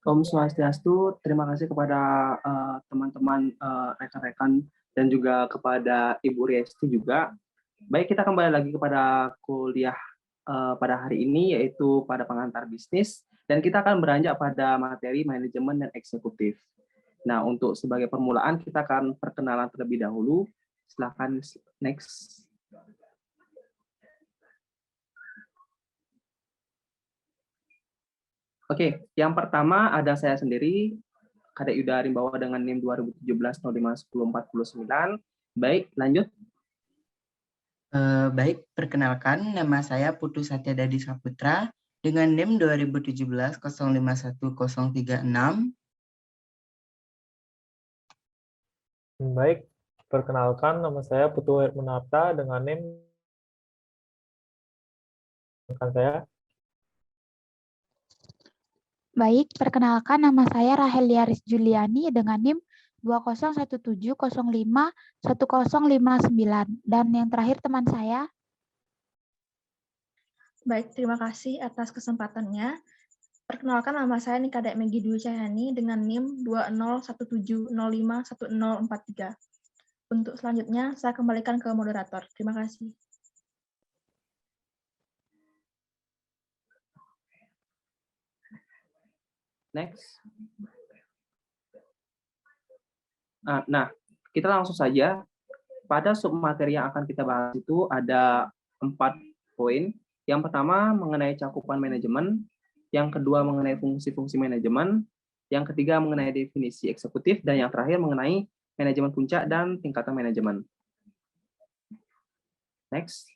Om Swastiastu, terima kasih kepada teman-teman rekan-rekan dan juga kepada Ibu Riesti juga. Baik, kita kembali lagi kepada kuliah pada hari ini, yaitu pada pengantar bisnis, dan kita akan beranjak pada materi manajemen dan eksekutif. Nah, untuk sebagai permulaan, kita akan perkenalan terlebih dahulu. Silakan next. Oke, yang pertama ada saya sendiri, Kadek Yuda Rimbawa dengan NIM 2017-05-1049. Baik, lanjut. Baik, perkenalkan nama saya Putu Satyadadi Saputra dengan NIM 2017-051036. Baik, perkenalkan nama saya Putu Hermanata dengan NIM saya. Baik, perkenalkan nama saya Rahel Liaris Juliani dengan NIM 2017051059 dan yang terakhir teman saya. Baik, terima kasih atas kesempatannya. Perkenalkan nama saya Kadek Megi Dwi Cahyani dengan NIM 2017051043. Untuk selanjutnya saya kembalikan ke moderator. Terima kasih. Next. Nah, kita langsung saja. Pada submateri yang akan kita bahas itu ada 4 poin. Yang pertama mengenai cakupan manajemen, yang kedua mengenai fungsi-fungsi manajemen, yang ketiga mengenai definisi eksekutif, dan yang terakhir mengenai manajemen puncak dan tingkatan manajemen. Next.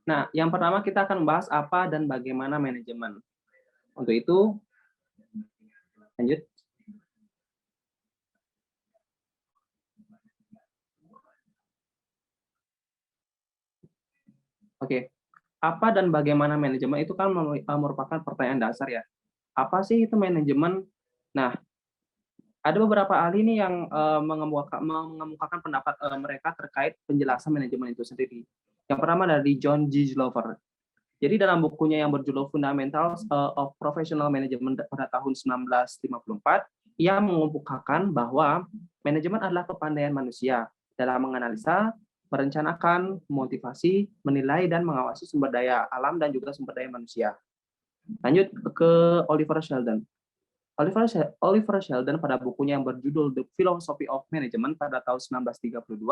Nah, yang pertama kita akan membahas apa dan bagaimana manajemen. Untuk itu, lanjut. Oke, apa dan bagaimana manajemen itu kan merupakan pertanyaan dasar ya. Apa sih itu manajemen? Nah, ada beberapa ahli nih yang mengemukakan pendapat mereka terkait penjelasan manajemen itu sendiri. Yang pertama dari John G. Glover. Jadi dalam bukunya yang berjudul Fundamentals of Professional Management pada tahun 1954, ia mengemukakan bahwa manajemen adalah kepandaian manusia dalam menganalisa, merencanakan, memotivasi, menilai, dan mengawasi sumber daya alam dan juga sumber daya manusia. Lanjut ke Oliver Sheldon. Oliver Sheldon pada bukunya yang berjudul The Philosophy of Management pada tahun 1932,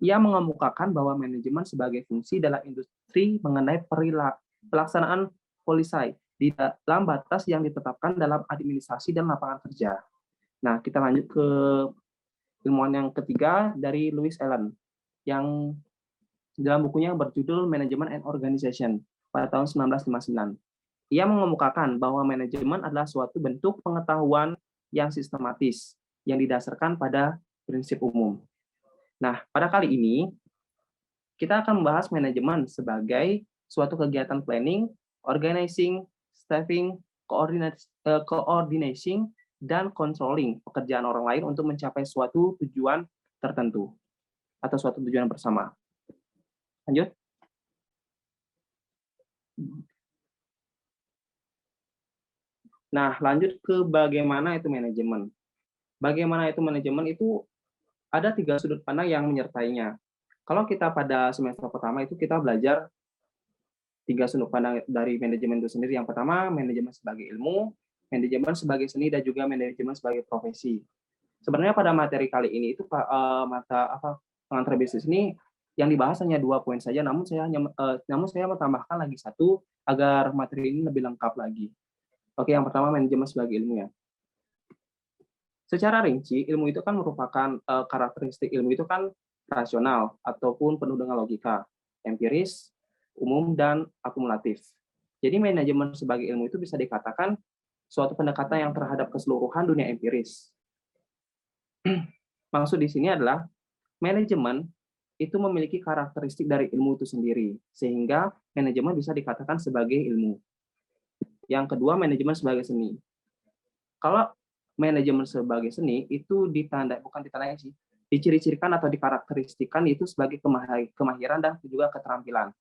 ia mengemukakan bahwa manajemen sebagai fungsi dalam industri mengenai pelaksanaan policy di dalam batas yang ditetapkan dalam administrasi dan lapangan kerja. Nah, kita lanjut ke ilmuwan yang ketiga dari Louis Allen, yang dalam bukunya yang berjudul Management and Organization pada tahun 1959. Ia mengemukakan bahwa manajemen adalah suatu bentuk pengetahuan yang sistematis, yang didasarkan pada prinsip umum. Nah, pada kali ini, kita akan membahas manajemen sebagai suatu kegiatan planning, organizing, staffing, coordinating, dan controlling pekerjaan orang lain untuk mencapai suatu tujuan tertentu atau suatu tujuan bersama. Lanjut. Nah, lanjut ke bagaimana itu manajemen. Bagaimana itu manajemen itu ada 3 sudut pandang yang menyertainya. Kalau kita pada semester pertama itu kita belajar 3 sudut pandang dari manajemen itu sendiri. Yang pertama, manajemen sebagai ilmu, manajemen sebagai seni, dan juga manajemen sebagai profesi. Sebenarnya pada materi kali ini itu pengantar bisnis ini yang dibahas hanya 2 poin saja, namun saya menambahkan lagi 1 agar materi ini lebih lengkap lagi. Oke, yang pertama manajemen sebagai ilmu ya. Secara rinci, ilmu itu kan merupakan karakteristik ilmu itu kan rasional ataupun penuh dengan logika, empiris, umum, dan akumulatif. Jadi manajemen sebagai ilmu itu bisa dikatakan suatu pendekatan yang terhadap keseluruhan dunia empiris. Maksud di sini adalah manajemen itu memiliki karakteristik dari ilmu itu sendiri, sehingga manajemen bisa dikatakan sebagai ilmu. Yang kedua, manajemen sebagai seni. Kalau manajemen sebagai seni itu diciri-cirikan atau dikarakteristikan itu sebagai kemahiran dan juga keterampilan.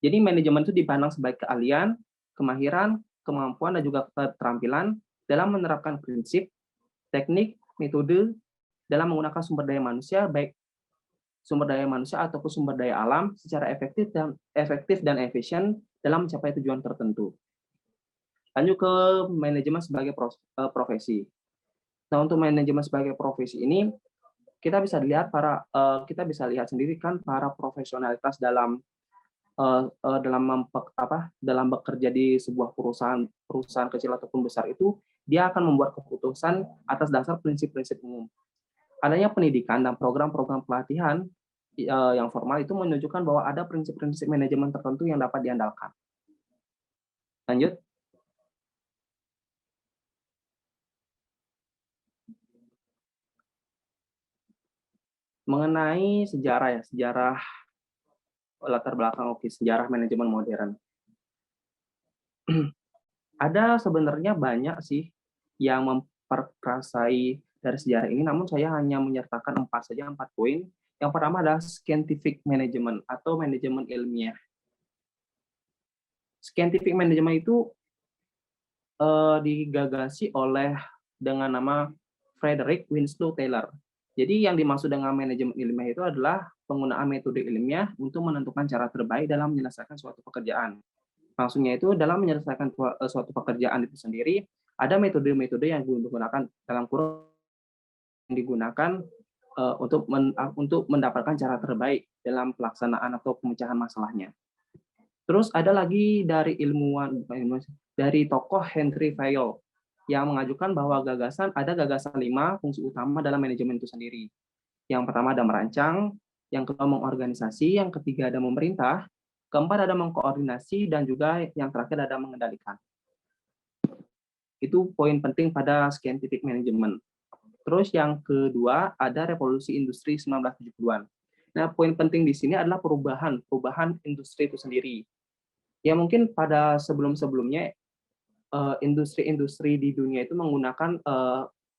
Jadi manajemen itu dipandang sebagai keahlian, kemahiran, kemampuan, dan juga keterampilan dalam menerapkan prinsip, teknik, metode dalam menggunakan sumber daya manusia, baik sumber daya manusia ataupun sumber daya alam secara efektif dan efisien dalam mencapai tujuan tertentu. Lanjut ke manajemen sebagai profesi. Nah, untuk manajemen sebagai profesi ini kita bisa lihat sendiri kan para profesionalitas dalam dalam bekerja di sebuah perusahaan kecil ataupun besar itu, dia akan membuat keputusan atas dasar prinsip-prinsip umum. Adanya pendidikan dan program-program pelatihan yang formal itu menunjukkan bahwa ada prinsip-prinsip manajemen tertentu yang dapat diandalkan. Lanjut. Mengenai sejarah latar belakang sejarah manajemen modern. Ada sebenarnya banyak sih yang memperkasai dari sejarah ini, namun saya hanya menyertakan 4 poin. Yang pertama adalah scientific management atau manajemen ilmiah. Scientific management itu digagasi oleh dengan nama Frederick Winslow Taylor. Jadi yang dimaksud dengan manajemen ilmiah itu adalah penggunaan metode ilmiah untuk menentukan cara terbaik dalam menyelesaikan suatu pekerjaan. Maksudnya itu dalam menyelesaikan suatu pekerjaan itu sendiri, ada metode-metode yang digunakan dalam kurung yang digunakan untuk mendapatkan cara terbaik dalam pelaksanaan atau pemecahan masalahnya. Terus ada lagi dari dari tokoh Henry Fayol yang mengajukan bahwa ada gagasan 5 fungsi utama dalam manajemen itu sendiri. Yang pertama ada merancang, yang kedua mengorganisasi, yang ketiga ada memerintah, keempat ada mengkoordinasi, dan juga yang terakhir ada mengendalikan. Itu poin penting pada scientific management. Terus yang kedua ada revolusi industri 1970-an. Nah, poin penting di sini adalah perubahan industri itu sendiri. Ya mungkin pada sebelum-sebelumnya industri-industri di dunia itu menggunakan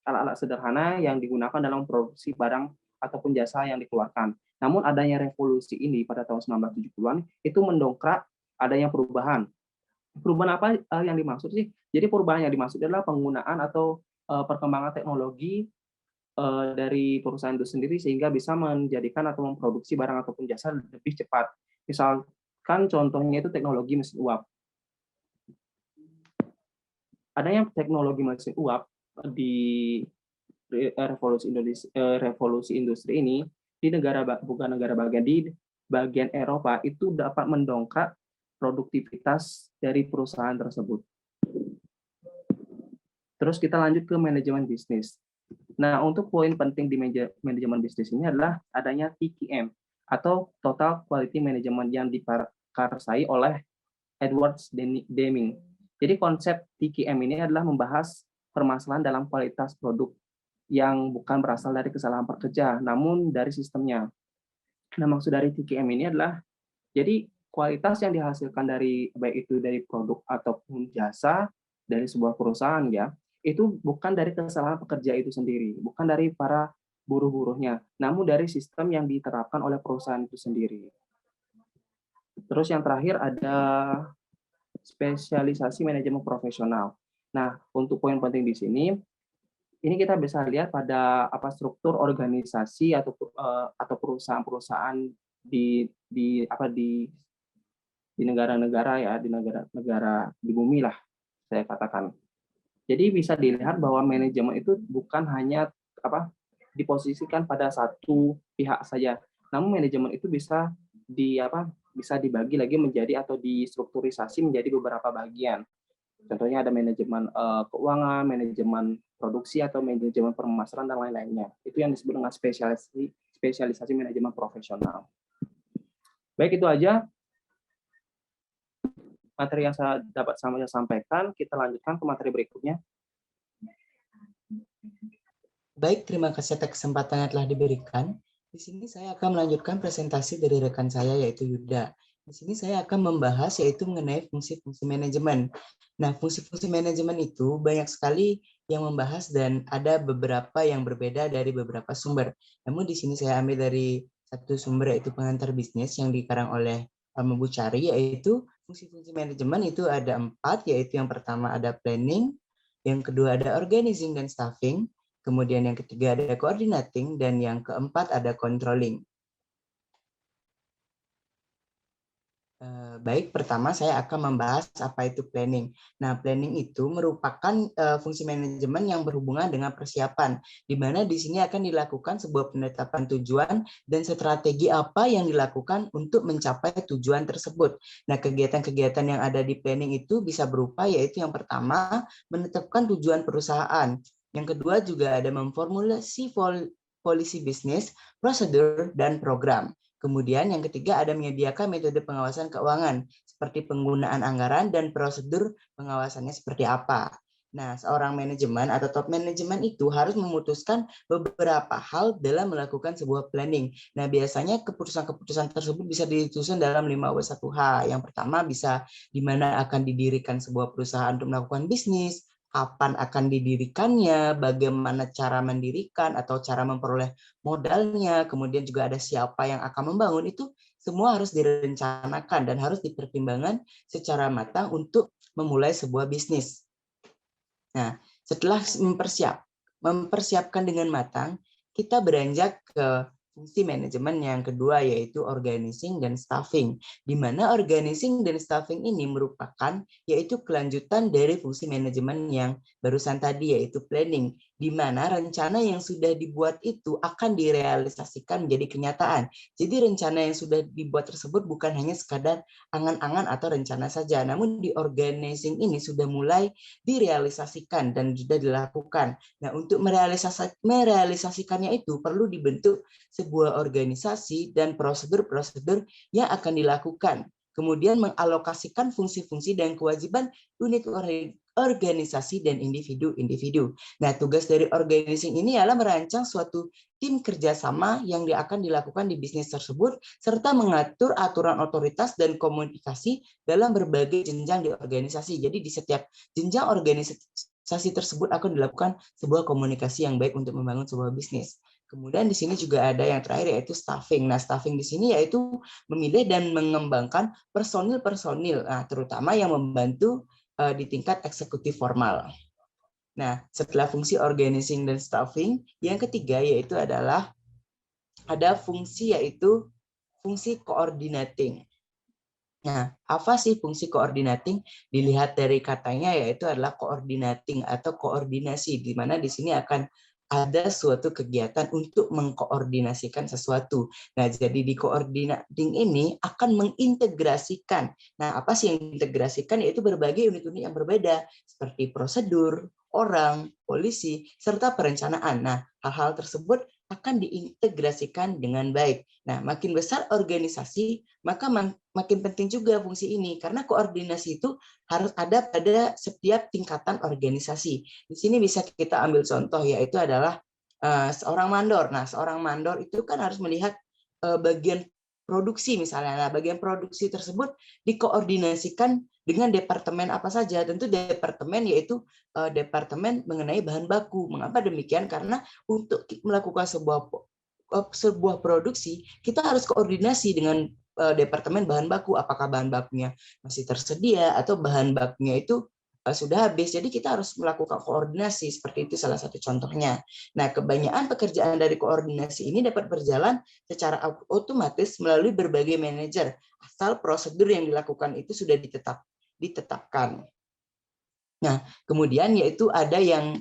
alat-alat sederhana yang digunakan dalam produksi barang ataupun jasa yang dikeluarkan. Namun adanya revolusi ini pada tahun 1970-an itu mendongkrak adanya perubahan. Perubahan apa yang dimaksud sih? Jadi perubahan yang dimaksud adalah penggunaan atau perkembangan teknologi dari perusahaan itu sendiri sehingga bisa menjadikan atau memproduksi barang ataupun jasa lebih cepat. Misalkan contohnya itu teknologi mesin uap. Adanya teknologi mesin uap di revolusi industri ini di bukan negara bagian Eropa itu dapat mendongkrak produktivitas dari perusahaan tersebut. Terus kita lanjut ke manajemen bisnis. Nah, untuk poin penting di manajemen bisnis ini adalah adanya TQM atau Total Quality Management yang diprakarsai oleh Edward Deming. Jadi konsep TQM ini adalah membahas permasalahan dalam kualitas produk yang bukan berasal dari kesalahan pekerja, namun dari sistemnya. Nah, maksud dari TQM ini adalah jadi kualitas yang dihasilkan dari baik itu dari produk ataupun jasa dari sebuah perusahaan ya, itu bukan dari kesalahan pekerja itu sendiri, bukan dari para buruh-buruhnya, namun dari sistem yang diterapkan oleh perusahaan itu sendiri. Terus yang terakhir ada spesialisasi manajemen profesional. Nah, untuk poin penting di sini, ini kita bisa lihat pada struktur organisasi atau perusahaan-perusahaan di negara-negara ya, di negara di bumi lah saya katakan. Jadi bisa dilihat bahwa manajemen itu bukan hanya diposisikan pada satu pihak saja, namun manajemen itu bisa dibagi lagi menjadi atau distrukturisasi menjadi beberapa bagian. Contohnya ada manajemen keuangan, manajemen produksi atau manajemen pemasaran dan lain-lainnya. Itu yang disebut dengan spesialisasi manajemen profesional. Baik, itu aja materi yang saya dapat sampaikan. Kita lanjutkan ke materi berikutnya. Baik, terima kasih atas kesempatan yang telah diberikan. Di sini saya akan melanjutkan presentasi dari rekan saya yaitu Yuda. Di sini saya akan membahas yaitu mengenai fungsi-fungsi manajemen. Nah, fungsi-fungsi manajemen itu banyak sekali yang membahas dan ada beberapa yang berbeda dari beberapa sumber. Namun di sini saya ambil dari satu sumber yaitu Pengantar Bisnis yang dikarang oleh Bu cari, yaitu fungsi-fungsi manajemen itu ada 4, yaitu yang pertama ada planning, yang kedua ada organizing dan staffing, kemudian yang ketiga ada coordinating, dan yang keempat ada controlling. Baik, pertama saya akan membahas apa itu planning. Nah, planning itu merupakan fungsi manajemen yang berhubungan dengan persiapan, di mana di sini akan dilakukan sebuah penetapan tujuan dan strategi apa yang dilakukan untuk mencapai tujuan tersebut. Nah, kegiatan-kegiatan yang ada di planning itu bisa berupa, yaitu yang pertama, menetapkan tujuan perusahaan. Yang kedua juga ada memformulasi polisi bisnis, prosedur, dan program. Kemudian yang ketiga ada menyediakan metode pengawasan keuangan, seperti penggunaan anggaran dan prosedur pengawasannya seperti apa. Nah, seorang manajemen atau top manajemen itu harus memutuskan beberapa hal dalam melakukan sebuah planning. Nah, biasanya keputusan-keputusan tersebut bisa disusun dalam 5W1H. Yang pertama bisa di mana akan didirikan sebuah perusahaan untuk melakukan bisnis, kapan akan didirikannya, bagaimana cara mendirikan atau cara memperoleh modalnya, kemudian juga ada siapa yang akan membangun, itu semua harus direncanakan dan harus dipertimbangkan secara matang untuk memulai sebuah bisnis. Nah, setelah mempersiapkan dengan matang, kita beranjak ke fungsi manajemen yang kedua, yaitu organizing dan staffing. Di mana organizing dan staffing ini merupakan yaitu kelanjutan dari fungsi manajemen yang barusan tadi, yaitu planning, di mana rencana yang sudah dibuat itu akan direalisasikan menjadi kenyataan. Jadi rencana yang sudah dibuat tersebut bukan hanya sekadar angan-angan atau rencana saja, namun di organizing ini sudah mulai direalisasikan dan sudah dilakukan. Nah, untuk merealisasikannya itu perlu dibentuk sebuah organisasi dan prosedur-prosedur yang akan dilakukan. Kemudian mengalokasikan fungsi-fungsi dan kewajiban unit organisasi dan individu-individu. Nah, tugas dari organizing ini adalah merancang suatu tim kerjasama yang akan dilakukan di bisnis tersebut, serta mengatur aturan otoritas dan komunikasi dalam berbagai jenjang di organisasi. Jadi di setiap jenjang organisasi tersebut akan dilakukan sebuah komunikasi yang baik untuk membangun sebuah bisnis. Kemudian di sini juga ada yang terakhir, yaitu staffing. Nah, staffing di sini yaitu memilih dan mengembangkan personil-personil, terutama yang membantu di tingkat eksekutif formal. Nah, setelah fungsi organizing dan staffing, yang ketiga yaitu adalah ada fungsi, yaitu fungsi coordinating. Nah, apa sih fungsi coordinating? Dilihat dari katanya, yaitu adalah coordinating atau koordinasi, di mana di sini akan ada suatu kegiatan untuk mengkoordinasikan sesuatu. Nah, jadi di coordinating ini akan mengintegrasikan. Nah, apa sih yang diintegrasikan? Yaitu berbagai unit-unit yang berbeda, seperti prosedur, orang, polisi, serta perencanaan. Nah, hal-hal tersebut akan diintegrasikan dengan baik. Nah, makin besar organisasi, maka makin penting juga fungsi ini, karena koordinasi itu harus ada pada setiap tingkatan organisasi. Di sini bisa kita ambil contoh, yaitu adalah seorang mandor. Nah, seorang mandor itu kan harus melihat bagian produksi misalnya. Nah, bagian produksi tersebut dikoordinasikan dengan departemen apa saja. Tentu departemen yaitu departemen mengenai bahan baku. Mengapa demikian? Karena untuk melakukan sebuah produksi, kita harus koordinasi dengan departemen bahan baku. Apakah bahan bakunya masih tersedia atau bahan bakunya itu sudah habis. Jadi kita harus melakukan koordinasi, seperti itu salah satu contohnya. Nah, kebanyakan pekerjaan dari koordinasi ini dapat berjalan secara otomatis melalui berbagai manajer, asal prosedur yang dilakukan itu sudah ditetapkan. Nah, kemudian yaitu ada yang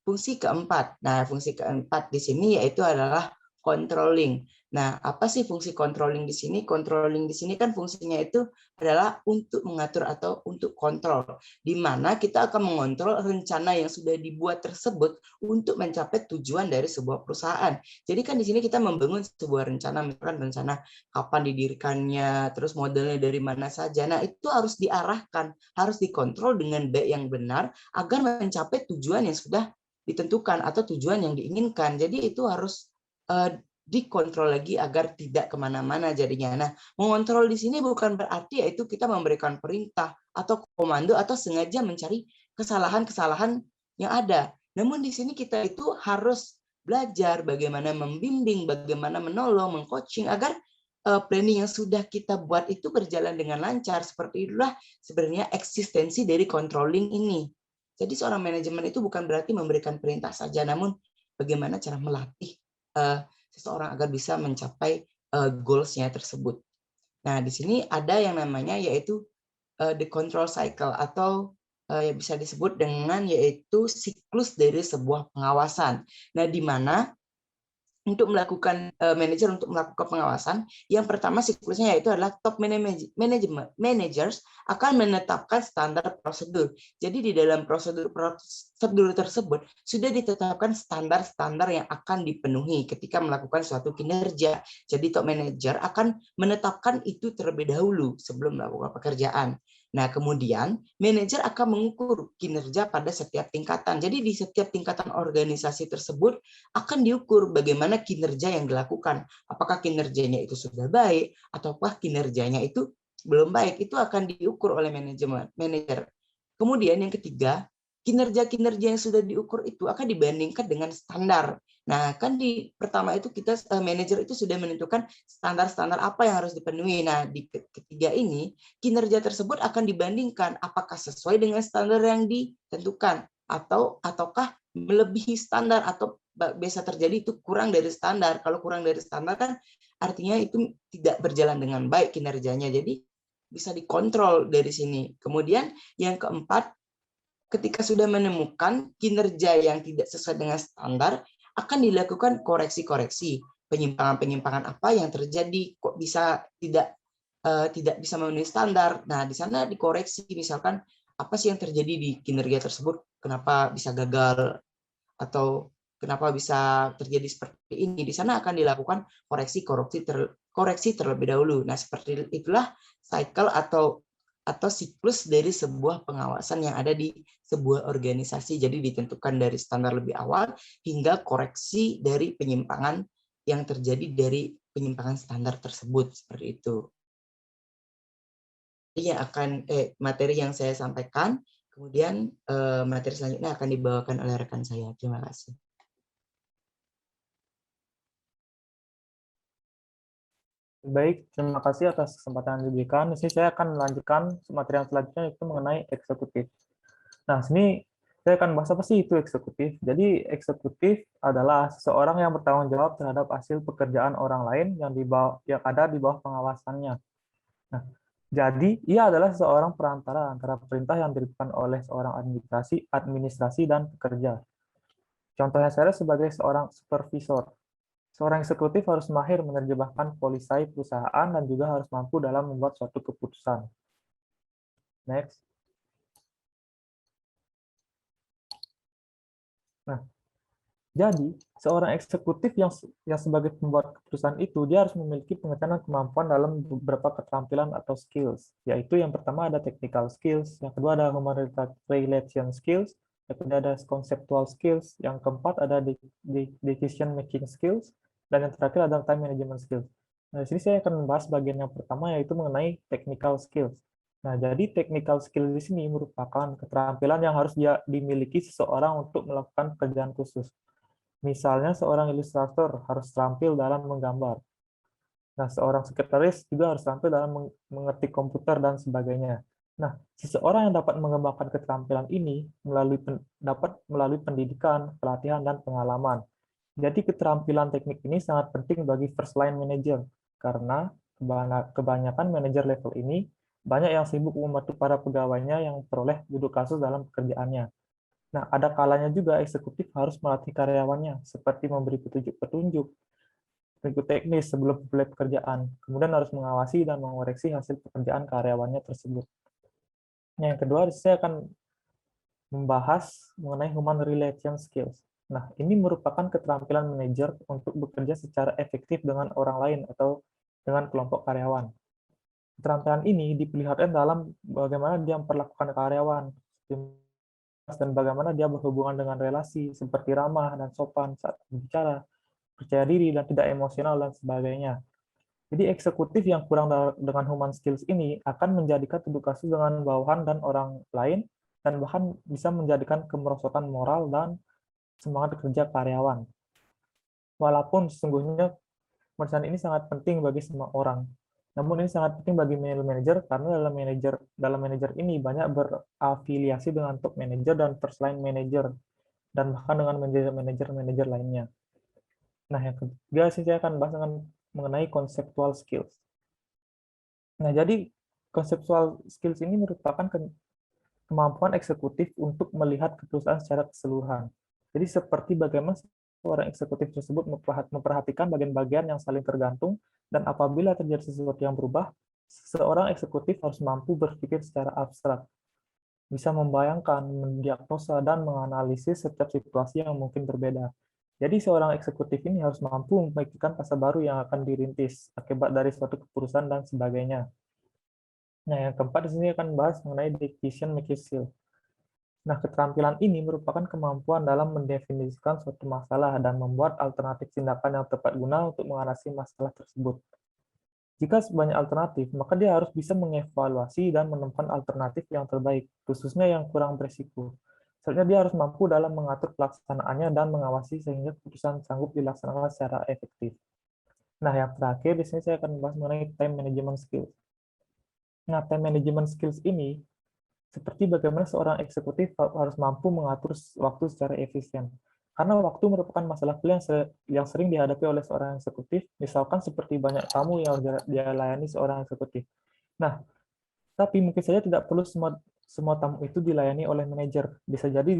fungsi keempat. Nah, fungsi keempat di sini yaitu adalah controlling. Nah, apa sih fungsi controlling di sini? Controlling di sini kan fungsinya itu adalah untuk mengatur atau untuk kontrol, di mana kita akan mengontrol rencana yang sudah dibuat tersebut untuk mencapai tujuan dari sebuah perusahaan. Jadi kan di sini kita membangun sebuah rencana, misalkan rencana kapan didirikannya, terus modelnya dari mana saja. Nah, itu harus diarahkan, harus dikontrol dengan baik yang benar agar mencapai tujuan yang sudah ditentukan atau tujuan yang diinginkan. Jadi itu harus dikontrol lagi agar tidak kemana-mana jadinya. Nah, mengontrol di sini bukan berarti yaitu kita memberikan perintah atau komando atau sengaja mencari kesalahan-kesalahan yang ada. Namun di sini kita itu harus belajar bagaimana membimbing, bagaimana menolong, mengcoaching agar planning yang sudah kita buat itu berjalan dengan lancar. Seperti itulah sebenarnya eksistensi dari controlling ini. Jadi seorang manajemen itu bukan berarti memberikan perintah saja, namun bagaimana cara melatih seseorang agar bisa mencapai goals-nya tersebut. Nah, di sini ada yang namanya yaitu the control cycle, atau yang bisa disebut dengan yaitu siklus dari sebuah pengawasan. Nah, di mana untuk melakukan manajer untuk melakukan pengawasan, yang pertama siklusnya yaitu adalah top managers akan menetapkan standar prosedur. Jadi di dalam prosedur tersebut sudah ditetapkan standar-standar yang akan dipenuhi ketika melakukan suatu kinerja. Jadi top manager akan menetapkan itu terlebih dahulu sebelum melakukan pekerjaan. Nah, kemudian manajer akan mengukur kinerja pada setiap tingkatan. Jadi di setiap tingkatan organisasi tersebut akan diukur bagaimana kinerja yang dilakukan. Apakah kinerjanya itu sudah baik, ataukah kinerjanya itu belum baik. Itu akan diukur oleh manajer. Kemudian yang ketiga, kinerja-kinerja yang sudah diukur itu akan dibandingkan dengan standar. Nah, kan di pertama itu kita manajer itu sudah menentukan standar-standar apa yang harus dipenuhi. Nah, di ketiga ini kinerja tersebut akan dibandingkan apakah sesuai dengan standar yang ditentukan ataukah melebihi standar, atau bisa terjadi itu kurang dari standar. Kalau kurang dari standar kan artinya itu tidak berjalan dengan baik kinerjanya. Jadi bisa dikontrol dari sini. Kemudian yang keempat, ketika sudah menemukan kinerja yang tidak sesuai dengan standar, akan dilakukan koreksi-koreksi. Penyimpangan-penyimpangan apa yang terjadi, kok bisa tidak bisa memenuhi standar. Nah, di sana dikoreksi, misalkan apa sih yang terjadi di kinerja tersebut, kenapa bisa gagal, atau kenapa bisa terjadi seperti ini. Di sana akan dilakukan koreksi terlebih dahulu. Nah, seperti itulah cycle atau siklus dari sebuah pengawasan yang ada di sebuah organisasi. Jadi ditentukan dari standar lebih awal hingga koreksi dari penyimpangan yang terjadi dari penyimpangan standar tersebut, seperti itu. Ini akan materi yang saya sampaikan. Kemudian materi selanjutnya akan dibawakan oleh rekan saya. Terima kasih. Baik, terima kasih atas kesempatan yang diberikan. Di sini saya akan melanjutkan materi yang selanjutnya, itu mengenai eksekutif. Nah, sini saya akan bahas apa sih itu eksekutif. Jadi, eksekutif adalah seseorang yang bertanggung jawab terhadap hasil pekerjaan orang lain yang ada di bawah pengawasannya. Nah, jadi ia adalah seorang perantara antara perintah yang diberikan oleh seorang administrasi dan pekerja. Contohnya saya sebagai seorang supervisor. Seorang eksekutif harus mahir menerjemahkan polisai perusahaan dan juga harus mampu dalam membuat suatu keputusan. Next. Nah, jadi seorang eksekutif yang sebagai pembuat keputusan itu, dia harus memiliki pengetahuan dan kemampuan dalam beberapa keterampilan atau skills, yaitu yang pertama ada technical skills, yang kedua ada human relation skills, yang kedua ada conceptual skills, yang keempat ada decision making skills, dan yang terakhir ada time management skills. Nah, di sini saya akan membahas bagian yang pertama, yaitu mengenai technical skills. Nah, jadi technical skills di sini merupakan keterampilan yang harus dimiliki seseorang untuk melakukan pekerjaan khusus. Misalnya seorang ilustrator harus terampil dalam menggambar. Nah, seorang sekretaris juga harus terampil dalam mengetik komputer dan sebagainya. Nah, seseorang yang dapat mengembangkan keterampilan ini dapat melalui pendidikan, pelatihan, dan pengalaman. Jadi keterampilan teknik ini sangat penting bagi first line manager, karena kebanyakan manajer level ini banyak yang sibuk membantu para pegawainya yang peroleh duduk kasus dalam pekerjaannya. Nah, ada kalanya juga eksekutif harus melatih karyawannya, seperti memberi petunjuk teknis sebelum mulai pekerjaan, kemudian harus mengawasi dan mengoreksi hasil pekerjaan karyawannya tersebut. Nah, yang kedua, saya akan membahas mengenai human relation skills. Nah, ini merupakan keterampilan manajer untuk bekerja secara efektif dengan orang lain atau dengan kelompok karyawan. Keterampilan ini diperlihatkan dalam bagaimana dia memperlakukan karyawan, dan bagaimana dia berhubungan dengan relasi, seperti ramah dan sopan saat berbicara, percaya diri dan tidak emosional, dan sebagainya. Jadi eksekutif yang kurang dengan human skills ini akan menjadikan duduk kasus dengan bawahan dan orang lain, dan bahkan bisa menjadikan kemerosotan moral dan semangat kerja karyawan. Walaupun sesungguhnya Pemeriksaan ini sangat penting bagi semua orang. Namun ini sangat penting bagi middle manager karena dalam manajer ini banyak berafiliasi dengan top manager dan first line manager dan bahkan dengan manajer-manajer lainnya. Nah, yang ketiga sih saya akan bahas mengenai conceptual skills. Nah, jadi conceptual skills ini merupakan kemampuan eksekutif untuk melihat perusahaan secara keseluruhan. Jadi seperti bagaimana seorang eksekutif tersebut memperhatikan bagian-bagian yang saling tergantung, dan apabila terjadi sesuatu yang berubah, seorang eksekutif harus mampu berpikir secara abstrak, bisa membayangkan, mendiagnosa, dan menganalisis setiap situasi yang mungkin berbeda. Jadi seorang eksekutif ini harus mampu memikirkan pasar baru yang akan dirintis akibat dari suatu keputusan dan sebagainya. Nah, yang keempat di sini akan bahas mengenai decision making skill. Nah, keterampilan ini merupakan kemampuan dalam mendefinisikan suatu masalah dan membuat alternatif tindakan yang tepat guna untuk mengatasi masalah tersebut. Jika sebanyak alternatif, maka dia harus bisa mengevaluasi dan menemukan alternatif yang terbaik, khususnya yang kurang berisiko. Selanjutnya dia harus mampu dalam mengatur pelaksanaannya dan mengawasi sehingga keputusan sanggup dilaksanakan secara efektif. Nah, yang terakhir di sini saya akan membahas mengenai time management skills. Nah, time management skills ini seperti bagaimana seorang eksekutif harus mampu mengatur waktu secara efisien. Karena waktu merupakan masalah yang sering dihadapi oleh seorang eksekutif, misalkan seperti banyak tamu yang harus dilayani seorang eksekutif. Nah, tapi mungkin saja tidak perlu semua tamu itu dilayani oleh manajer. Bisa jadi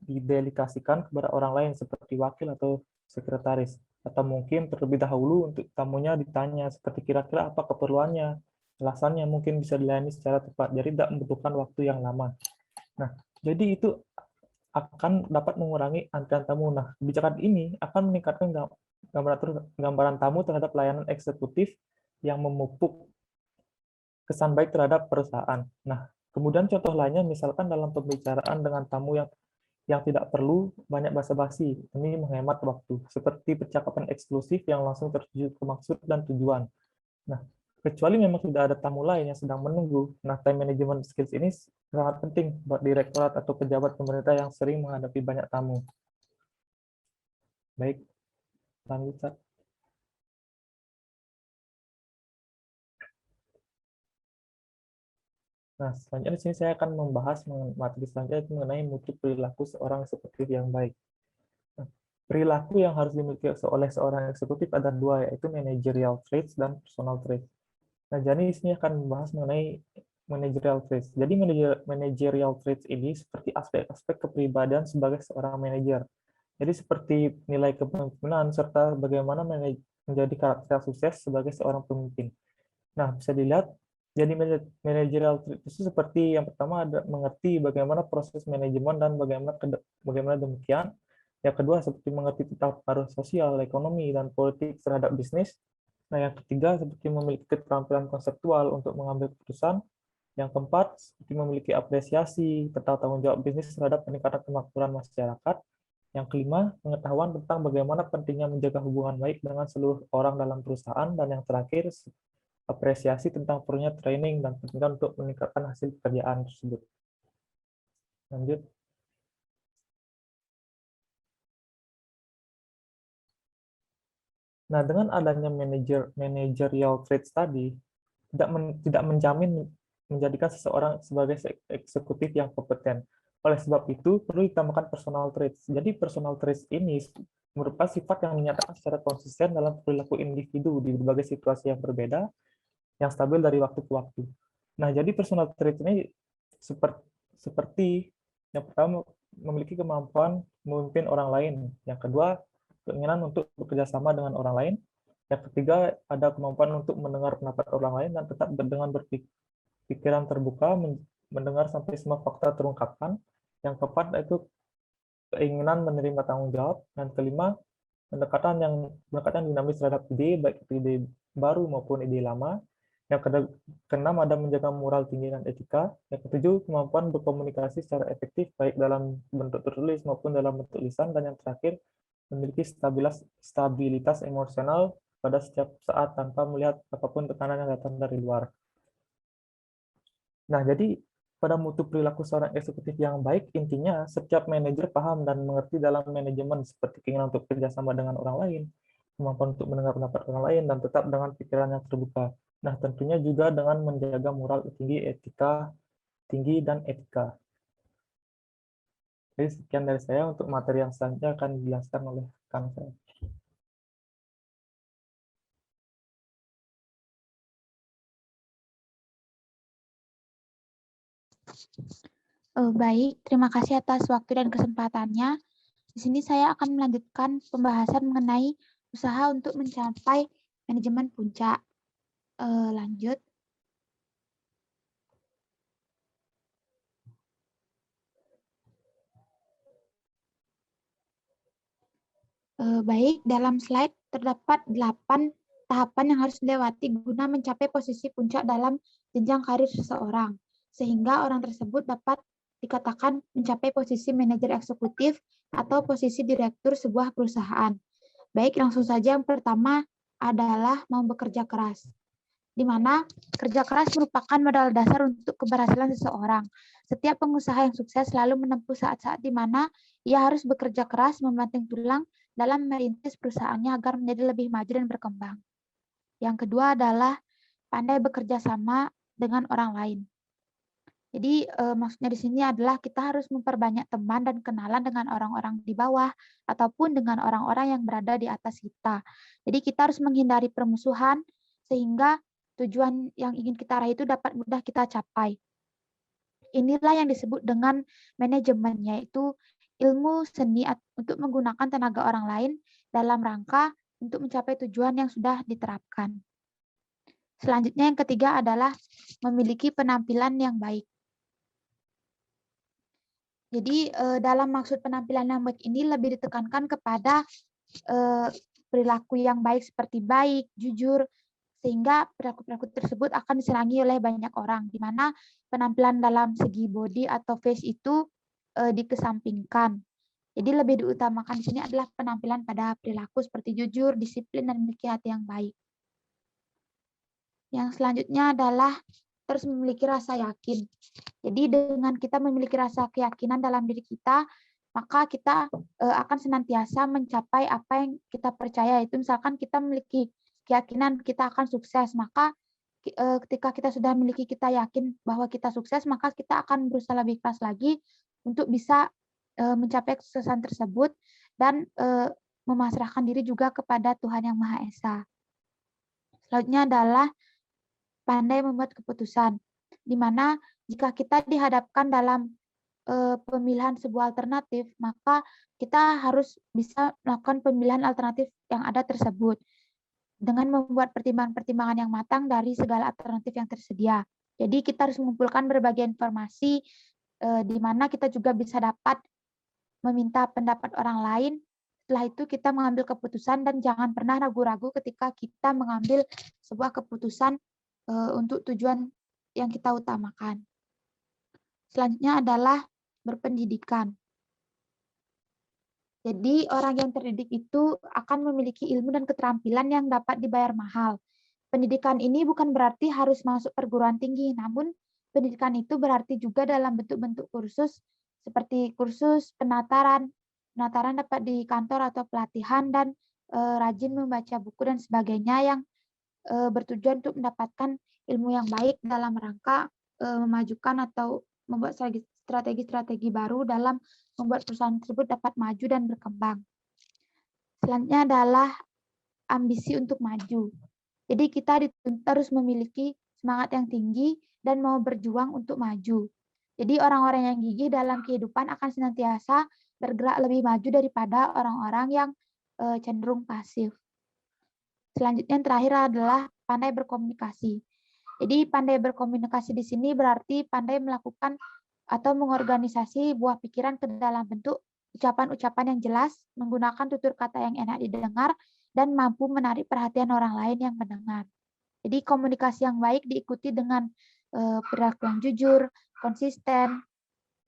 didelegasikan kepada orang lain seperti wakil atau sekretaris. Atau mungkin terlebih dahulu untuk tamunya ditanya seperti kira-kira apa keperluannya, alasannya mungkin bisa dilayani secara tepat. Jadi tidak membutuhkan waktu yang lama. Nah, jadi itu akan dapat mengurangi antrian tamu. Nah, kebijakan ini akan meningkatkan gambaran tamu terhadap layanan eksekutif yang memupuk kesan baik terhadap perusahaan. Nah, kemudian contoh lainnya misalkan dalam pembicaraan dengan tamu yang tidak perlu banyak basa-basi, ini menghemat waktu, seperti percakapan eksklusif yang langsung tertuju ke maksud dan tujuan. Nah, kecuali memang tidak ada tamu lain yang sedang menunggu. Nah, time management skills ini sangat penting buat direktorat atau pejabat pemerintah yang sering menghadapi banyak tamu. Baik, lanjut. Nah, selanjutnya di sini saya akan membahas materi selanjutnya mengenai mutu perilaku seorang eksekutif yang baik. Nah, perilaku yang harus dimiliki oleh seorang eksekutif ada dua, yaitu managerial traits dan personal traits. Nah, jadi di sini akan membahas mengenai managerial traits. Jadi managerial traits ini seperti aspek-aspek kepribadian sebagai seorang manajer. Jadi seperti nilai kepemimpinan serta bagaimana menjadi karakter sukses sebagai seorang pemimpin. Nah, bisa dilihat jadi managerial trait itu seperti yang pertama ada mengerti bagaimana proses manajemen dan bagaimana demikian. Yang kedua seperti mengerti tentang pengaruh sosial, ekonomi, dan politik terhadap bisnis. Nah, yang ketiga seperti memiliki keterampilan konseptual untuk mengambil keputusan. Yang keempat seperti memiliki apresiasi tentang tanggung jawab bisnis terhadap peningkatan kemakmuran masyarakat. Yang kelima, pengetahuan tentang bagaimana pentingnya menjaga hubungan baik dengan seluruh orang dalam perusahaan. Dan yang terakhir, apresiasi tentang perlunya training dan pentingnya untuk meningkatkan hasil pekerjaan tersebut. Lanjut. Nah, dengan adanya managerial traits tadi, tidak menjamin menjadikan seseorang sebagai eksekutif yang kompeten. Oleh sebab itu, perlu ditambahkan personal traits. Jadi, personal traits ini merupakan sifat yang menyatakan secara konsisten dalam perilaku individu di berbagai situasi yang berbeda, yang stabil dari waktu ke waktu. Nah, jadi personal trait ini seperti yang pertama memiliki kemampuan memimpin orang lain, yang kedua keinginan untuk bekerja sama dengan orang lain, yang ketiga ada kemampuan untuk mendengar pendapat orang lain dan tetap dengan berpikiran terbuka, mendengar sampai semua fakta terungkapkan, yang keempat itu keinginan menerima tanggung jawab, dan kelima pendekatan dinamis terhadap ide, baik itu ide baru maupun ide lama. Yang keenam ada menjaga moral tinggi dan etika. Yang ketujuh, kemampuan berkomunikasi secara efektif baik dalam bentuk tertulis maupun dalam bentuk lisan. Dan yang terakhir, memiliki stabilitas emosional pada setiap saat tanpa melihat apapun tekanan yang datang dari luar. Nah, jadi pada mutu perilaku seorang eksekutif yang baik, intinya setiap manajer paham dan mengerti dalam manajemen seperti keinginan untuk kerjasama dengan orang lain, kemampuan untuk mendengar pendapat orang lain, dan tetap dengan pikiran yang terbuka. Nah, tentunya juga dengan menjaga moral tinggi dan etika. Jadi sekian dari saya. Untuk materi yang selanjutnya akan dijelaskan oleh rekan saya. Baik, terima kasih atas waktu dan kesempatannya. Di sini saya akan melanjutkan pembahasan mengenai usaha untuk mencapai manajemen puncak. Lanjut. Baik, dalam slide terdapat 8 tahapan yang harus dilewati guna mencapai posisi puncak dalam jenjang karir seseorang, sehingga orang tersebut dapat dikatakan mencapai posisi manajer eksekutif atau posisi direktur sebuah perusahaan. Baik, langsung saja yang pertama adalah mau bekerja keras, di mana kerja keras merupakan modal dasar untuk keberhasilan seseorang. Setiap pengusaha yang sukses selalu menempuh saat-saat di mana ia harus bekerja keras membanting tulang dalam merintis perusahaannya agar menjadi lebih maju dan berkembang. Yang kedua adalah pandai bekerja sama dengan orang lain. Jadi maksudnya di sini adalah kita harus memperbanyak teman dan kenalan dengan orang-orang di bawah ataupun dengan orang-orang yang berada di atas kita. Jadi kita harus menghindari permusuhan sehingga tujuan yang ingin kita raih itu dapat mudah kita capai. Inilah yang disebut dengan manajemen, yaitu ilmu seni untuk menggunakan tenaga orang lain dalam rangka untuk mencapai tujuan yang sudah diterapkan. Selanjutnya yang ketiga adalah memiliki penampilan yang baik. Jadi dalam maksud penampilan yang baik ini lebih ditekankan kepada perilaku yang baik seperti baik, jujur, sehingga perilaku-perilaku tersebut akan disenangi oleh banyak orang, di mana penampilan dalam segi body atau face itu dikesampingkan. Jadi lebih diutamakan di sini adalah penampilan pada perilaku seperti jujur, disiplin, dan memiliki hati yang baik. Yang selanjutnya adalah terus memiliki rasa yakin. Jadi dengan kita memiliki rasa keyakinan dalam diri kita, maka kita akan senantiasa mencapai apa yang kita percaya. Itu misalkan kita memiliki keyakinan kita akan sukses, maka ketika kita sudah memiliki kita yakin bahwa kita sukses, maka kita akan berusaha lebih keras lagi untuk bisa mencapai kesuksesan tersebut dan memasrahkan diri juga kepada Tuhan Yang Maha Esa. Selanjutnya adalah pandai membuat keputusan, di mana jika kita dihadapkan dalam pemilihan sebuah alternatif, maka kita harus bisa melakukan pemilihan alternatif yang ada tersebut dengan membuat pertimbangan-pertimbangan yang matang dari segala alternatif yang tersedia. Jadi kita harus mengumpulkan berbagai informasi di mana kita juga bisa dapat meminta pendapat orang lain. Setelah itu kita mengambil keputusan dan jangan pernah ragu-ragu ketika kita mengambil sebuah keputusan untuk tujuan yang kita utamakan. Selanjutnya adalah berpendidikan. Jadi orang yang terdidik itu akan memiliki ilmu dan keterampilan yang dapat dibayar mahal. Pendidikan ini bukan berarti harus masuk perguruan tinggi, namun pendidikan itu berarti juga dalam bentuk-bentuk kursus seperti kursus penataran dapat di kantor atau pelatihan, dan rajin membaca buku dan sebagainya yang bertujuan untuk mendapatkan ilmu yang baik dalam rangka memajukan atau membuat strategi-strategi baru dalam membuat perusahaan tersebut dapat maju dan berkembang. Selanjutnya adalah ambisi untuk maju. Jadi kita dituntut harus memiliki semangat yang tinggi dan mau berjuang untuk maju. Jadi orang-orang yang gigih dalam kehidupan akan senantiasa bergerak lebih maju daripada orang-orang yang cenderung pasif. Selanjutnya yang terakhir adalah pandai berkomunikasi. Jadi pandai berkomunikasi di sini berarti pandai melakukan atau mengorganisasi buah pikiran ke dalam bentuk ucapan-ucapan yang jelas, menggunakan tutur kata yang enak didengar, dan mampu menarik perhatian orang lain yang mendengar. Jadi komunikasi yang baik diikuti dengan perilaku yang jujur, konsisten,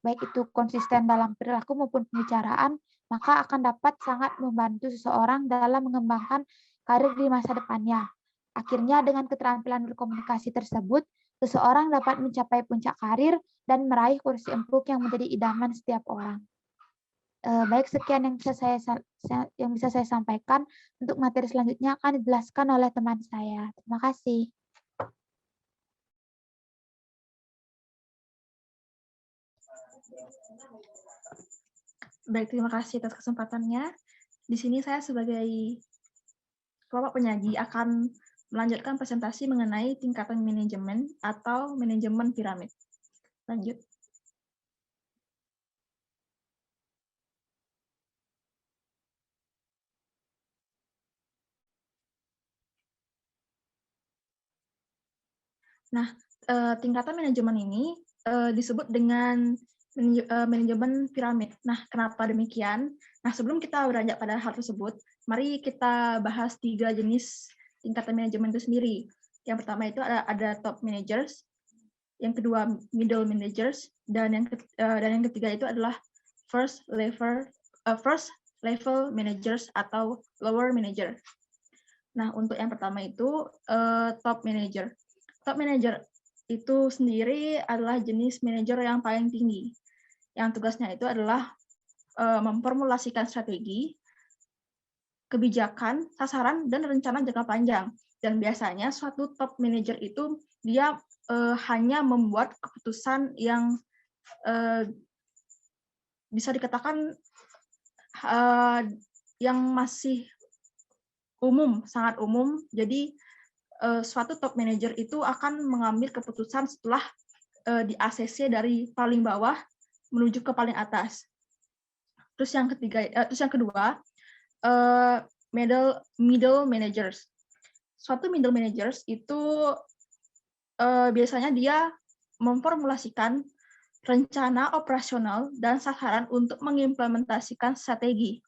baik itu konsisten dalam perilaku maupun pembicaraan, maka akan dapat sangat membantu seseorang dalam mengembangkan karir di masa depannya. Akhirnya dengan keterampilan berkomunikasi tersebut, seseorang dapat mencapai puncak karir dan meraih kursi empuk yang menjadi idaman setiap orang. Baik, sekian yang bisa saya sampaikan. Untuk materi selanjutnya akan dijelaskan oleh teman saya. Terima kasih. Baik, terima kasih atas kesempatannya. Di sini saya sebagai kelompok penyaji akan melanjutkan presentasi mengenai tingkatan manajemen atau manajemen piramid. Lanjut. Nah, tingkatan manajemen ini disebut dengan manajemen piramid. Nah, kenapa demikian? Nah, sebelum kita beranjak pada hal tersebut, mari kita bahas 3 jenis tingkatan manajemen itu sendiri. Yang pertama itu ada top managers, yang kedua middle managers, dan yang ketiga itu adalah first level managers atau lower manager. Nah, untuk yang pertama itu top manager. Top manager itu sendiri adalah jenis manajer yang paling tinggi, yang tugasnya itu adalah memformulasikan strategi, kebijakan, sasaran, dan rencana jangka panjang. Dan biasanya suatu top manager itu dia hanya membuat keputusan yang bisa dikatakan yang masih umum, sangat umum. Jadi suatu top manager itu akan mengambil keputusan setelah di ACC dari paling bawah menuju ke paling atas. Terus yang kedua, middle managers. Suatu middle managers itu biasanya dia memformulasikan rencana operasional dan sasaran untuk mengimplementasikan strategi.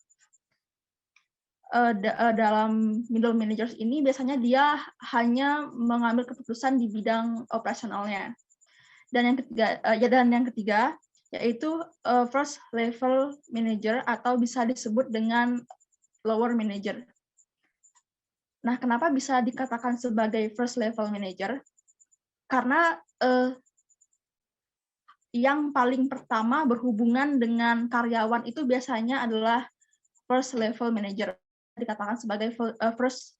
Dalam middle managers ini biasanya dia hanya mengambil keputusan di bidang operasionalnya. Dan yang ketiga yaitu first level manager atau bisa disebut dengan lower manager. Nah, kenapa bisa dikatakan sebagai first level manager? Karena yang paling pertama berhubungan dengan karyawan itu biasanya adalah first level manager. Dikatakan sebagai first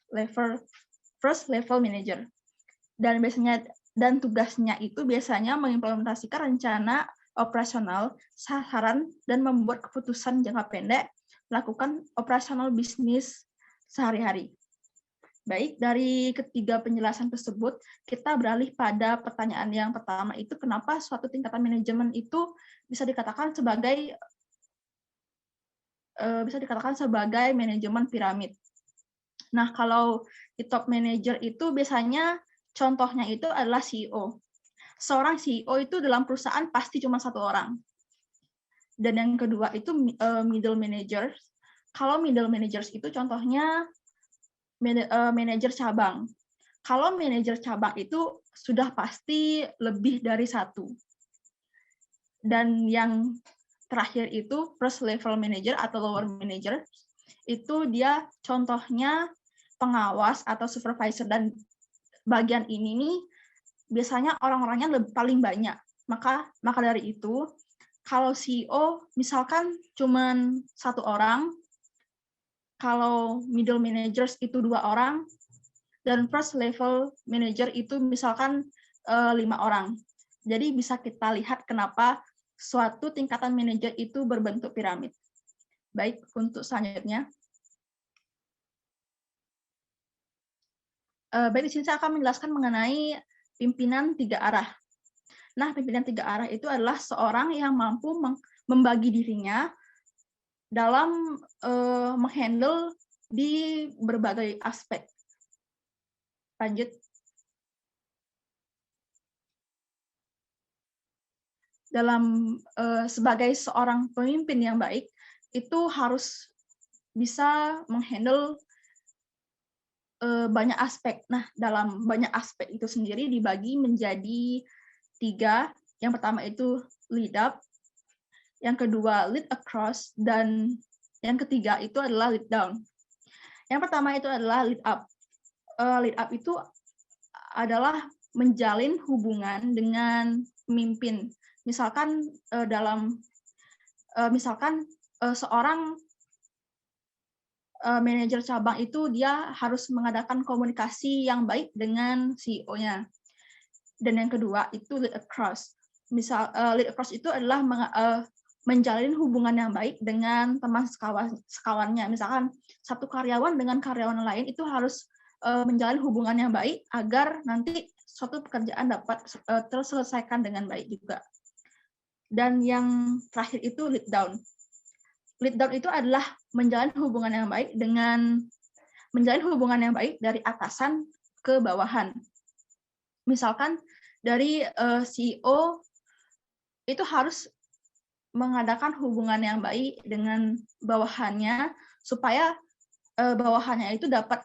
level manager, dan tugasnya itu biasanya mengimplementasikan rencana operasional, sasaran, dan membuat keputusan jangka pendek, melakukan operasional bisnis sehari-hari. Baik, dari ketiga penjelasan tersebut, kita beralih pada pertanyaan yang pertama itu, kenapa suatu tingkatan manajemen itu bisa dikatakan sebagai manajemen piramid. Nah, kalau di top manager itu biasanya contohnya itu adalah CEO. Seorang CEO itu dalam perusahaan pasti cuma satu orang. Dan yang kedua itu middle managers. Kalau middle managers itu contohnya manajer cabang. Kalau manajer cabang itu sudah pasti lebih dari satu. Dan yang terakhir itu first level manager atau lower manager, itu dia contohnya pengawas atau supervisor, dan bagian ini nih biasanya orang-orangnya paling banyak. Maka dari itu kalau CEO misalkan cuman satu orang, kalau middle managers itu 2 orang, dan first level manager itu misalkan 5 orang. Jadi bisa kita lihat kenapa suatu tingkatan manajer itu berbentuk piramid. Baik, untuk selanjutnya. Baik, di sini saya akan menjelaskan mengenai pimpinan 3 arah. Nah, pimpinan 3 arah itu adalah seorang yang mampu membagi dirinya dalam menghandle di berbagai aspek. Lanjut. Sebagai seorang pemimpin yang baik, itu harus bisa menghandle banyak aspek. Nah, dalam banyak aspek itu sendiri dibagi menjadi 3. Yang pertama itu lead up, yang kedua lead across, dan yang ketiga itu adalah lead down. Yang pertama itu adalah lead up. Lead up itu adalah menjalin hubungan dengan pemimpin. Misalkan seorang manajer cabang itu dia harus mengadakan komunikasi yang baik dengan CEO-nya. Dan yang kedua itu lead across. Lead across itu adalah menjalin hubungan yang baik dengan teman sekawannya. Misalkan satu karyawan dengan karyawan lain itu harus menjalin hubungan yang baik agar nanti suatu pekerjaan dapat terselesaikan dengan baik juga. Dan yang terakhir itu lead down. Lead down itu adalah menjalin hubungan yang baik dari atasan ke bawahan. Misalkan dari CEO itu harus mengadakan hubungan yang baik dengan bawahannya supaya bawahannya itu dapat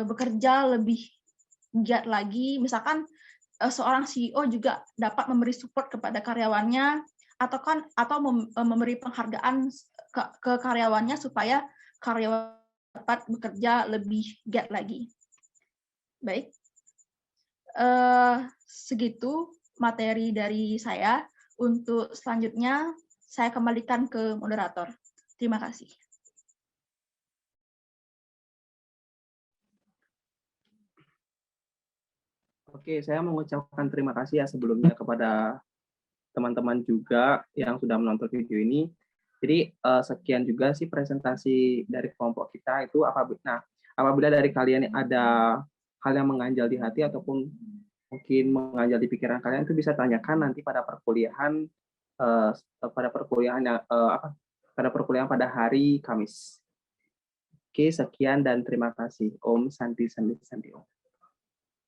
bekerja lebih giat lagi. Misalkan seorang CEO juga dapat memberi support kepada karyawannya atau memberi penghargaan ke karyawannya supaya karyawan dapat bekerja lebih giat lagi. Baik, segitu materi dari saya. Untuk selanjutnya, saya kembalikan ke moderator. Terima kasih. Oke, saya mengucapkan terima kasih ya sebelumnya kepada teman-teman juga yang sudah menonton video ini. Jadi sekian juga sih presentasi dari kelompok kita itu. Apabila dari kalian ada hal yang mengganjal di hati ataupun mungkin mengganjal di pikiran kalian, itu bisa tanyakan nanti pada perkuliahan pada hari Kamis. Oke, sekian dan terima kasih. Om Santi Santi Santi Om.